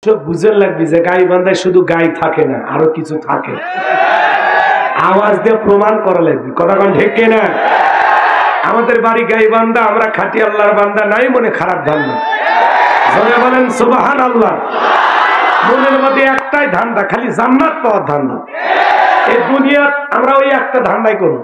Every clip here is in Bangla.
বুঝে লাগবে যে গাইবান্ধায় শুধু গাই থাকে না, আরো কিছু থাকে। আওয়াজ দিয়ে প্রমাণ করা লাগবে, কথা কোন ঠিক না? আমাদের বাড়ি গাইবান্ধা, আমরা খাঁটি আল্লাহর বান্দা, নাই মনে খারাপ ধান্দা। জোরে বলেন সুবহানাল্লাহ। মনের মধ্যে একটাই ধান্দা, খালি জান্নাত পাওয়ার ধান্দা। এই দুনিয়া আমরা ওই একটা ধান্দাই করব।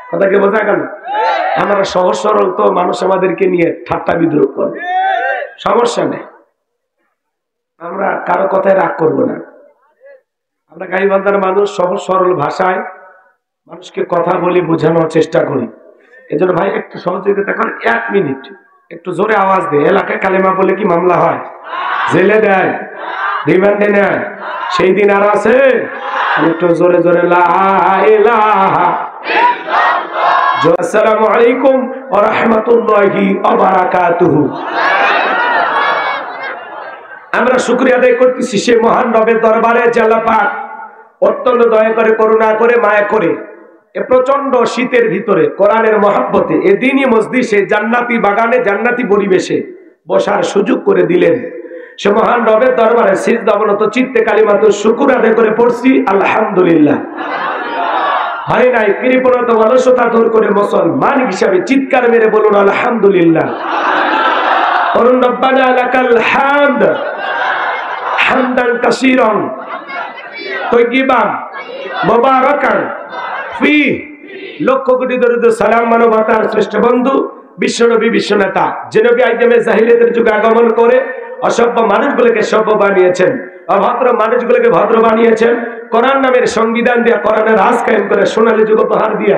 কথা কি বোঝা গেল? আমরা সহজ সরল তো, মানুষ আমাদেরকে নিয়ে ঠাট্টা বিদ্রুপ করে, সমস্যা নেই। আমরা কারো কথায় রাগ করব না। আমরা গাইবান্ধার মানুষ, সহজ সরল ভাষায় মানুষকে কথা বলি, বোঝানোর চেষ্টা করি। এজন্য ভাই একটু সহযোগিতা করেন, 1 মিনিট একটু জোরে আওয়াজ দেয়। এলাকায় কালেমা বলে কি মামলা হয়? জেলে দেয়, রিমান্ডে নেয়। সেই দিন আর আছে? একটু জোরে জোরে লা ইলাহা ইল্লাল্লাহ, আসসালামু আলাইকুম ওয়া রাহমাতুল্লাহি ওয়া বারাকাতুহু। আমরা শুকরিয়া আদায় করতেছি সে মহান রবের দরবারে, যে আল্লাহ পাক অত্যন্ত দয়া করে, করুণা করে, মায়া করে এ প্রচন্ড শীতের ভিতরে কোরআনের মহব্বতে এ দ্বীনি মজলিসে, জান্নাতি বাগানে, জান্নাতি পরিবেশে বসার সুযোগ করে দিলেন। সে মহান রবের দরবারে সিজদা অবনত চিত্তে কালিমাতুর শুকর আদায় করে পড়ছি আলহামদুলিল্লাহ। হয় নাই কৃপণত অলসতা দূর করে মুসলমান হিসাবে চিৎকার মেরে বলুন আলহামদুলিল্লাহ। করুন রব্বানা লাকাল হামদ হামদান কাসীরান তাইয়িবান মুবারাকান ফি। লক্ষ কোটি দরুদ সালাম মানবতার শ্রেষ্ঠ বন্ধু বিশ্বনবী, বিশ্বনেতা, যে নবী আইয়ামে জাহিলিয়াতের যুগে আগমন করে অসভ্য মানুষগুলোকে সভ্য বানিয়েছেন, অভদ্র মানুষগুলোকে ভদ্র বানিয়েছেন, কোরআন নামের সংবিধান দিয়া, কোরআনের রাজ কায়েম করে সোনালী যুগ উপহার দিয়া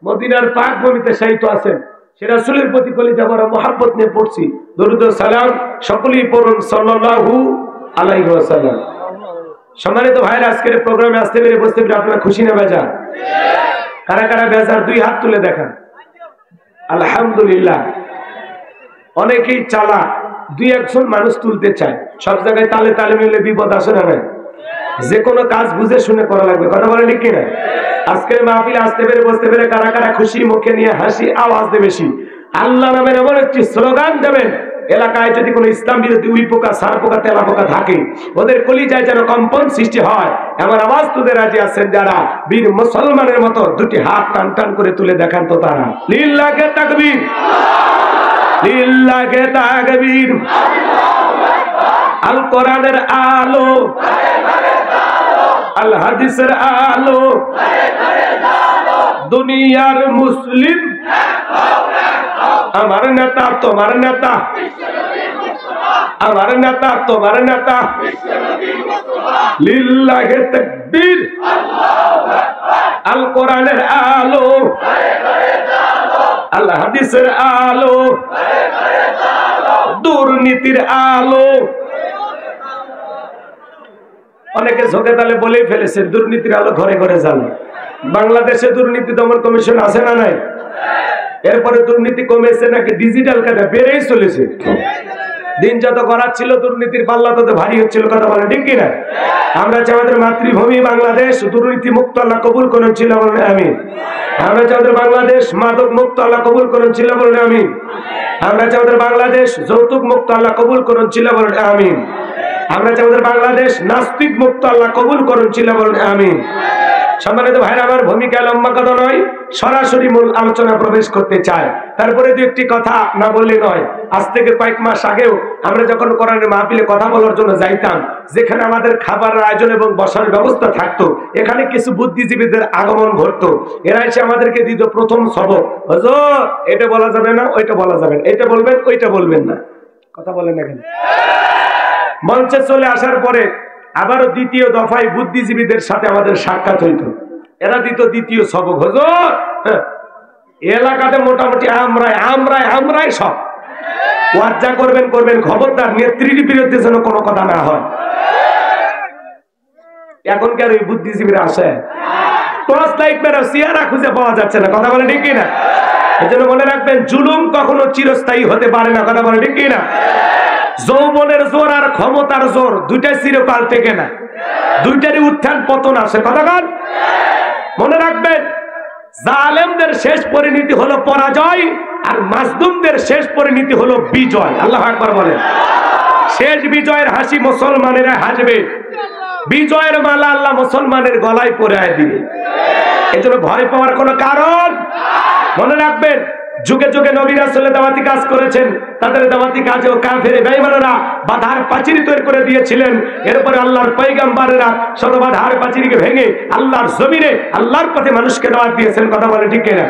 মদিনার পাক ভূমিতে শায়িত আছেন। সে রাসূলের প্রতি কলিজা ভরা মুহাব্বত নিয়ে পড়ছি দরুদ ও সালাম সকলেই পড়ুন সাল্লাল্লাহু আলাইহি ওয়াসাল্লাম। সম্মানিত ভাইরা, আজকের প্রোগ্রামে আসতে পেরে, বসতে পেরে আপনারা খুশি না বেজার? কারা কারা বেজার? 2 হাত তুলে দেখান। আলহামদুলিল্লাহ। অনেকেই চালাক, 2-1 জন মানুষ তুলতে চায়। সব জায়গায় তালে তালে মিলে বিপদ আসে না? নাই, যে কোনো কাজ বুঝে শুনে করা লাগবে, কথা বলেন ঠিক কিনা? আজকের মাহফিলে আসতে পেরে, বসতে পেরে কারা কারা খুশি, মুখে নিয়ে হাসি, আওয়াজ দেবে বেশি আল্লাহ নামের এমন একটি স্লোগান দেবেন, এলাকায় যদি কোনো ইসলাম বিরোধী উই পোকা, সার পোকা, তেলা পোকা থাকে, ওদের কলিজায় যেন কম্পন সৃষ্টি হয়। এমন আওয়াজ তুলে রাজি আছেন যারা বীর মুসলমানের মতো 2টি হাত টান টান করে তুলে দেখান তো তারা। লিল্লাহি তাকবীর, লিল্লাহি তাকবীর। আল কোরআনের আলো, আল হাদিসের আলো, দুনিয়ার মুসলিম আমার নেতা, তোমার নেতা, আমার নেতা, তোমার নেতা। লিল্লাহি তাকবীর। আল কোরআনের আলো, আল হাদিসের আলো, দুর্নীতির আলো। অনেকে ঝোঁকে তালে বলেই ফেলেছে দুর্নীতির আলো ঘরে ঘরে জ্বালো। বাংলাদেশে দুর্নীতি দমন কমিশন আছে না নাই? এরপরে দুর্নীতি কমেছে নাকি ডিজিটাল কাজে বেড়েই চলেছে। দিন যত করাচ্ছিল দুর্নীতির পাল্লা তত ভারী হচ্ছিল, কথা বলেন ঠিক কিনা? আমরা চাই আমাদের মাতৃভূমি বাংলাদেশ দুর্নীতি মুক্ত আল্লাহ কবুল করেন, ছিল বলেন আমিন। আমরা চাই আমাদের বাংলাদেশ মাদক মুক্ত আল্লাহ কবুল করেন, ছিল বলেন আমিন। আমরা চাই আমাদের বাংলাদেশ যৌতুক মুক্ত আল্লাহ কবুল করেন, ছিল বলেন আমিন। আমরা চাই আমাদের বাংলাদেশ নাস্তিক মুক্ত আল্লাহ কবুল করেন, ছিল বলেন আমিন। সম্মানিত ভাইরা, আমার ভূমিকা লম্বা কথা নয়, সরাসরি মূল আলোচনা প্রবেশ করতে চাই। তারপরে 2-1টি কথা না বললে নয়। আজ থেকে কয়েক মাস আগেও আমরা যখন কোরআনের মাহফিলে কথা বলার জন্য যাইতাম, যেখানে আমাদের খাবারের আয়োজন এবং বসার ব্যবস্থা থাকতো, এখানে কিছু বুদ্ধিজীবীদের আগমন ঘটতো। এরা এসে আমাদেরকে দিত প্রথম সবক, হুজুর এটা বলা যাবে না, ওইটা বলা যাবে না, এটা বলবেন, ওইটা বলবেন না, কথা বলেন না কেন? মঞ্চে চলে আসার পরে আবারও 2য় দফায় বুদ্ধিজীবীদের সাথে আমাদের সাক্ষাৎ হইত। এরা দিত 2য় সবক, হুজুর এলাকাতে মোটামুটি আমরাই সব ওয়াজ্জা করবেন, খবরদার নেত্রীর বিরুদ্ধে যেন কোনো কথা না হয়। এখনকার ওই বুদ্ধিজীবীরা আসে, টর্চ লাইট মেরে চেহারা খুঁজে পাওয়া যাচ্ছে না, কথা বলে ঠিক কিনা? এই জন্য মনে রাখবেন, জুলুম কখনো চিরস্থায়ী হতে পারে না, কথা বলে ঠিক কিনা? যৌবনের জোর আর ক্ষমতার জোর 2টাই চিরকাল টেকে না, 2টারই উত্থান পতন আছে, কথা বল। মনে রাখবেন, জালেমদের শেষ পরিণতি হলো পরাজয়, আর মাজলুমদের শেষ পরিণতি হলো বিজয়। আল্লাহু আকবার বলেন। শেষ বিজয়ের হাসি মুসলমানেরা হাসবে, বিজয়ের মালা আল্লাহ মুসলমানের গলায় পরায় দিবে। এজন্য ভয় পাওয়ার কোনো কারণ। মনে রাখবেন, যুগে যুগে নবী রাসূল দাওয়াতি কাজ করেছেন, তাদের দাওয়াতি কাজেও কাফের বেঈমানেরা বাধার পাঁচিল তৈরি করে দিয়েছিলেন। এরপরে আল্লাহর পয়গম্বরেরা সর্ববাধার পাঁচিলকে ভেঙে আল্লাহর জমিনে আল্লাহর পথে মানুষকে দাওয়াত দিয়েছেন। কথা বলে ঠিক কিনা?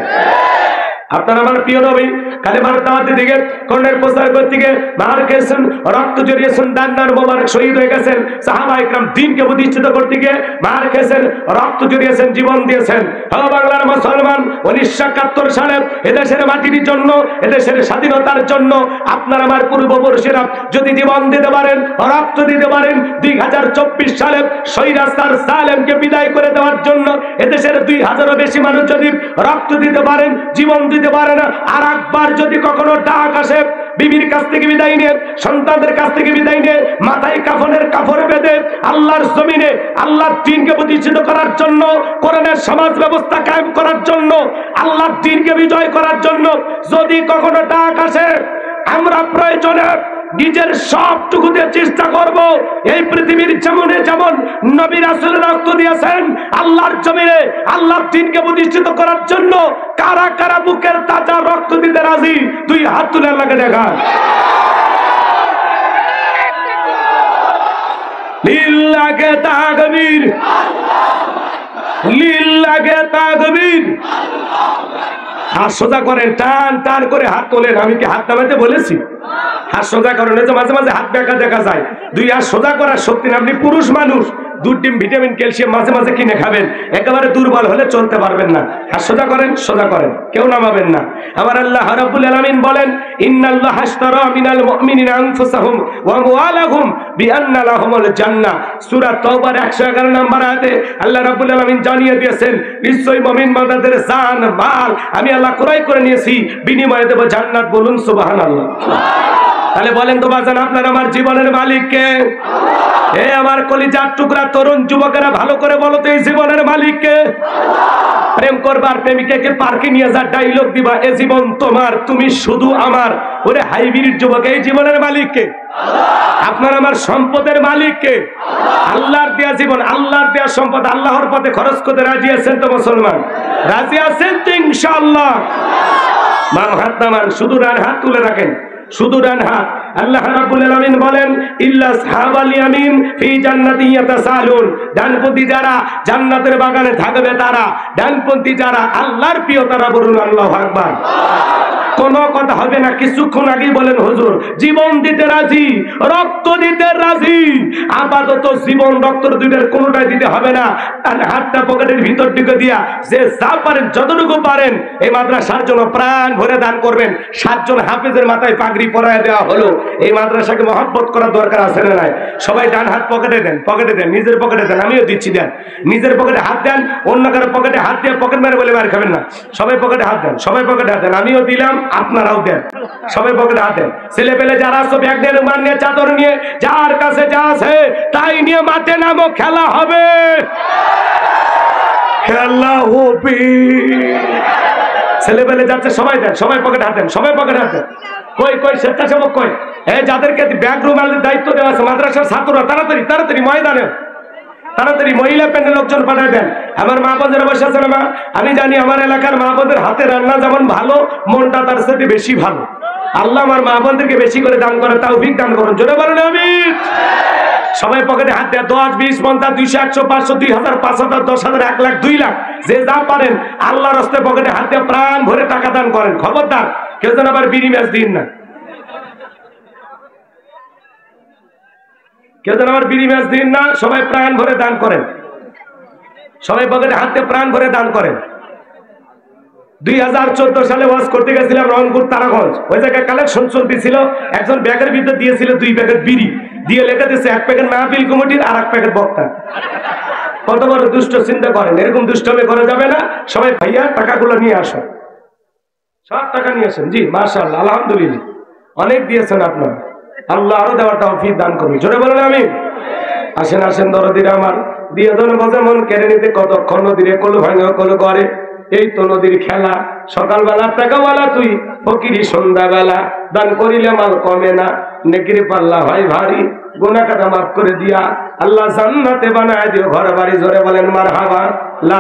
আপনার আমার প্রিয় নবী কালেমার দাওয়াত দিকে কর্ণের প্রচার করতে গিয়ে মার খেয়েছেন, রক্ত জড়িয়েছেন, ডান্নার মোবারক শহীদ হয়ে গেছেন। সাহাবা ইকরাম দ্বীনকে প্রতিষ্ঠিত করতে গিয়ে মার খেয়েছেন, রক্ত জড়িয়েছেন, জীবন দিয়েছেন। হ্যাঁ বাংলার মুসলমান, 1971 সালে এদেশের মাটির জন্য, এদেশের স্বাধীনতার জন্য আপনার আমার পূর্বপুরুষেরা যদি জীবন দিতে পারেন, রক্ত দিতে পারেন, 2024 সালে স্বৈরাচার জালেমকে বিদায় করে দেওয়ার জন্য এদেশের 2000-এরও বেশি মানুষ যদি রক্ত দিতে পারেন, জীবন দিতে পারেন, আর একবার যদি কখনো ডাক আসে বিবির কাছ থেকে বিদায় নিয়ে, সন্তানদের কাছ থেকে বিদায় নিয়ে, মাথায় কাফনের কাপড় বেঁধে আল্লাহর জমিনে আল্লাহর দ্বীনকে প্রতিষ্ঠিত করার জন্য, কোরআনের সমাজ ব্যবস্থা কায়েম করার জন্য, আল্লাহর দ্বীনকে বিজয় করার জন্য যদি কখনো ডাক আসে, আমরা প্রয়োজনে নিজের সবটুকু দিয়ে চেষ্টা করব এই পৃথিবীর যেমন নবী রাসূল রক্ত দিয়েছেন আল্লাহর জমিনে আল্লাহর দ্বীনকে প্রতিষ্ঠিত করার জন্য, কারা কারা বুকের তাজা রক্ত দিতে রাজি? দুই হাত তুলে আল্লাহকে দেখান। লিল্লাহি তাকবীর, লিল্লাহি তাকবীর। হাত সোজা করেন, টান টান করে হাত তোলেন। আমি কি হাত নামাতে বলেছি? হাত সোজা করেন। মাঝে মাঝে হাত বেঁকা দেখা যায়, দুই হাত সোজা করার শক্তি না। আপনি পুরুষ মানুষ, দুধ ডিম ভিটামিন ক্যালসিয়াম মাঝে মাঝে কিনে খাবেন, একেবারে দুর্বল হলে চলতে পারবেন না। হাত সোজা করেন, সোজা করেন, কেউ নামাবেন না। আমার আল্লাহ রাব্বুল আলামিন বলেন, ইন্নাল্লাহা আশতারা মিনাল মুমিনিনা আনফুসাহুম ওয়া আমওয়ালাহুম বিআন্না লাহুমুল জান্নাহ। সূরা তাওবার 111 নম্বর আয়াতে আল্লাহ রাব্বুল আলামিন জানিয়ে দিয়েছেন, নিশ্চয়ই মুমিন বান্দাদের জান মাল আমি আল্লাহ ক্রয় করে নিয়েছি, বিনিময়ে দেব জান্নাত। বলুন সুবহানাল্লাহ। তাহলে বলেন তো বাজান, আপনার আমার জীবনের মালিক কে? এ আমার কলিজার টুকরা তরুণ যুবকেরা ভালো করে বলো তো, এই জীবনের মালিক কে? প্রেম করবার প্রেমিকাকে পার্কে নিয়ে যা ডায়লগ দিবা, এ জীবন তোমার, তুমি শুধু আমার। ওরে হাইব্রিড যুবক, এই জীবনের মালিক কে? আপনার আমার সম্পদের মালিক কে? আল্লাহর দেয়া জীবন, আল্লাহর দেয়া সম্পদ আল্লাহর পথে খরচ করতে রাজি আছেন তো মুসলমান? রাজি আছেন তো ইনশাআল্লাহ? বাম হাত নামান, শুধু ডান হাত তুলে রাখেন, শুধু ডান হাত। আল্লাহ রাব্বুল আলামিন বলেন, ইল্লা আসহাবাল ইয়ামিন ফি জান্নাতিন ইয়াতাসালুন। ডানপন্থী যারা জান্নাতের বাগানে থাকবে তারা, ডানপন্থী যারা আল্লাহর প্রিয় তারা। বলুন আল্লাহু আকবার। কোনো কথা হবে না। কিছুক্ষণ আগেই বলেন হুজুর জীবন দিতে রাজি, রক্ত দিতে রাজি। আপাতত জীবন রক্ত দুইটার কোনোটাই দিতে হবে না। আর হাতটা পকেটের ভিতর দিকে দিয়া যে যা পারেন যতটুকু পারেন এই মাদ্রাসার জন্য প্রাণ ভরে দান করবেন। 7 জন হাফেজের মাথায় পাগড়ি পরায় দেওয়া হলো। এই মাদ্রাসাকে মহব্বত করার দরকার আছে না নাই? সবাই ডান হাত পকেটে দেন, পকেটে দেন, নিজের পকেটে দেন। আমিও দিচ্ছি, দেন। নিজের পকেটে হাত দেন, অন্য কারো পকেটে হাত দিয়ে পকেট মেরে বলে মার খাবেন না। সবাই পকেটে হাত দেন, সবাই পকেটে হাত দেন। আমিও দিলাম, আপনারাও দেন, সবাই পকেটে হাত দেন। ছেলে পেলে যারা আছো ব্যাগ নিয়ে, রুমাল নিয়ে, চাদর নিয়ে, যার কাছে যা আছে তাই নিয়ে মাঠে নামো, খেলা হবে, খেলা হবে। ছেলে পেলে যাচ্ছে, সবাই দেন, সবাই পকেটে হাত দেন, সবাই পকেটে হাত দেন। কই কই স্বেচ্ছাসেবক কই? যাদেরকে ব্যাগ রুমালের দায়িত্ব দেওয়া আছে মাদ্রাসার ছাত্ররা, তাড়াতাড়ি তাড়াতাড়ি ময়দানে, তাড়াতাড়ি মহিলা প্যান্ডেল লোকজন পাঠায় দেন। আমার মা বোনেরা বসে আছে না মা? আমি জানি আমার এলাকার মা বোনদের হাতে রান্না যেমন ভালো, মনটা তার সাথে বেশি ভালো। আল্লাহ আমার মা বোনদেরকে বেশি করে দান করে, তৌফিক দান করুন। জোরে বলেন আমিন। সবাই পকেটে হাত দেয়। 10, 20, 50, 200, 100, 500, 2000, 5000, 10,000, 1 লাখ, 2 লাখ, যে যা পারেন আল্লাহর রাস্তায় পকেটে হাত দিয়ে প্রাণ ভরে টাকা দান করেন। খবরদার কেউ যেন আবার বিড়ি ম্যাচ দিন না, কেউ যেন আবার বিড়ি ম্যাচ দিন না। সবাই প্রাণ ভরে দান করেন, সবাই পকেটে হাত দিয়ে প্রাণ ভরে দান করেন। 2014 সালে ওয়াজ করতে গেছিলাম রংপুর তারাগঞ্জ। ওই জায়গায় কালেকশন চলতেছিল। একজন ব্যাগের ভিতরে দিয়েছিল 2 প্যাকেট বিড়ি, দিয়ে লেখা দিয়েছে 1 প্যাকেট মাহফিল কমিটির আর 1 প্যাকেট বক্তা। কত বড় দুষ্ট চিন্তা করেন! এরকম দুষ্টমি করা যাবে না। সবাই ভাইয়া টাকাগুলো নিয়ে আসেন, সব টাকা নিয়ে আসেন। জি মাশাআল্লাহ, আলহামদুলিল্লাহ, অনেক দিয়েছেন আপনারা। আল্লাহ আরো দেওয়ার তৌফিক দান করুন। জোরে বলেন আমিন। আসেন আসেন দরদিরা আমার, দিয়ে দন বজে মন কেড়ে নিতে কতক্ষণ নদীরে কলু ভাঙা কলু করে। এই তো নদীর খেলা। সকালবেলা টাকাওয়ালা তুই, ফকিরি সন্ধ্যাবেলা, দান করিলে মাল কমে না। নেকির পাল্লা হয় ভারী, গুনাহ কাটা মাফ করে দিয়া আল্লাহ জান্নাতে বানায় দিও ঘর বাড়ি। জোরে বলেন মারহাবা। লা